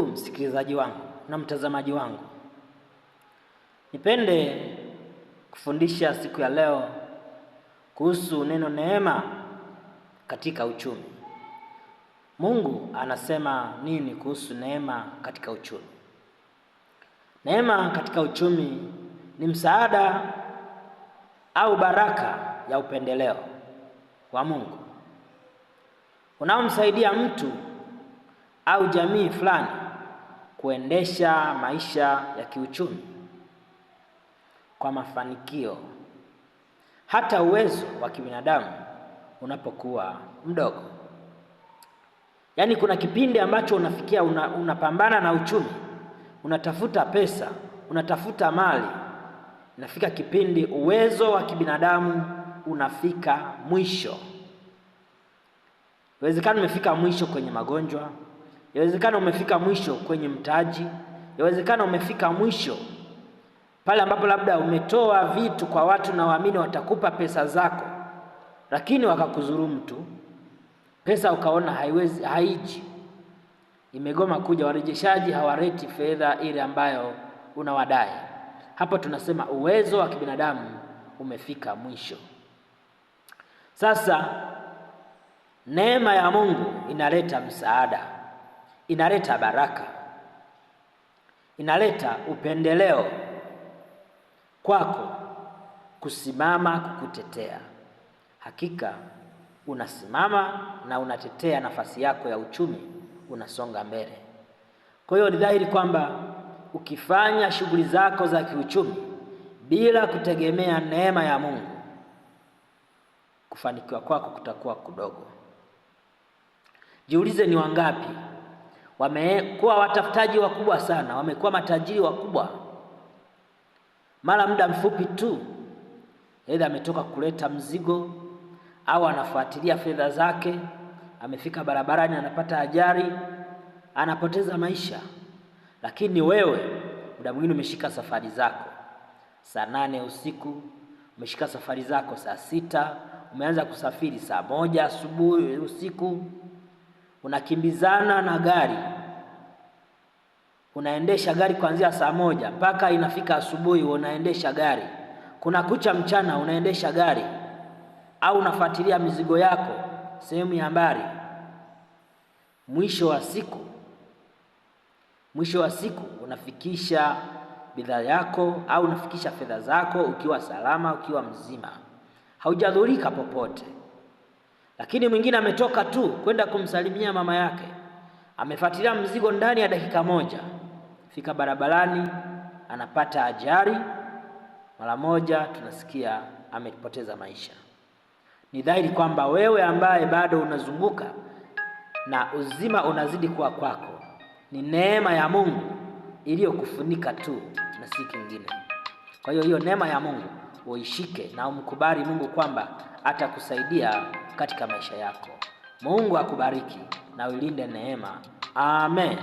Msikilizaji wangu na mtazamaji wangu, nipende kufundisha siku ya leo kuhusu neno neema katika uchumi. Mungu anasema nini kuhusu neema katika uchumi? Neema katika uchumi ni msaada au baraka ya upendeleo wa Mungu unaomsaidia mtu au jamii fulani kuendesha maisha ya kiuchumi kwa mafanikio, hata uwezo wa kibinadamu unapokuwa mdogo. Yaani kuna kipindi ambacho unafikia unapambana na uchumi, unatafuta pesa, unatafuta mali. Inafika kipindi uwezo wa kibinadamu unafika mwisho. Inawezekana umefika mwisho kwenye magonjwa, inawezekana umefika mwisho kwenye mtaji, inawezekana umefika mwisho pale ambapo labda umetoa vitu kwa watu na waamini watakupa pesa zako, lakini wakakudhulumu tu. Pesa ukaona haiji, imegoma kuja, warejeshaji hawareti fedha ile ambayo unawadai. Hapo tunasema uwezo wa kibinadamu umefika mwisho. Sasa neema ya Mungu inaleta msaada, inaleta baraka, inaleta upendeleo kwako kusimama kukutetea. Hakika unasimama na unatetea nafasi yako ya uchumi, unasonga mbele. Kwa hiyo ni dhahiri kwamba ukifanya shughuli zako za kiuchumi bila kutegemea neema ya Mungu, kufanikiwa kwako kutakuwa kudogo. Jiulize, ni wangapi wamekuwa watafutaji wakubwa sana, wamekuwa matajiri wakubwa, mara muda mfupi tu aidha ametoka kuleta mzigo au anafuatilia fedha zake, amefika barabarani anapata ajali, anapoteza maisha. Lakini wewe muda mwingine umeshika safari zako saa 8 usiku, umeshika safari zako saa 6, umeanza kusafiri saa 1 asubuhi usiku, unakimbizana na gari, unaendesha gari kuanzia saa 1 mpaka inafika asubuhi, unaendesha gari, kuna kucha mchana unaendesha gari, au unafuatilia mizigo yako sehemu ya mbali. Mwisho wa siku unafikisha bidhaa yako au unafikisha fedha zako ukiwa salama, ukiwa mzima, haujadhurika popote. Lakini mwingine ametoka tu kwenda kumsalimia mama yake, amefuatilia mzigo ndani ya dakika 1, fika barabarani anapata ajali, mara moja tunasikia amepoteza maisha. Ni dhahiri kwamba wewe ambaye bado unazunguka na uzima unazidi kuwa kwako, ni neema ya Mungu iliyokufunika tu na si kingine. Kwa hiyo neema ya Mungu uishike na umkubali Mungu kwamba atakusaidia katika maisha yako. Mungu akubariki na ulinde neema. Amen.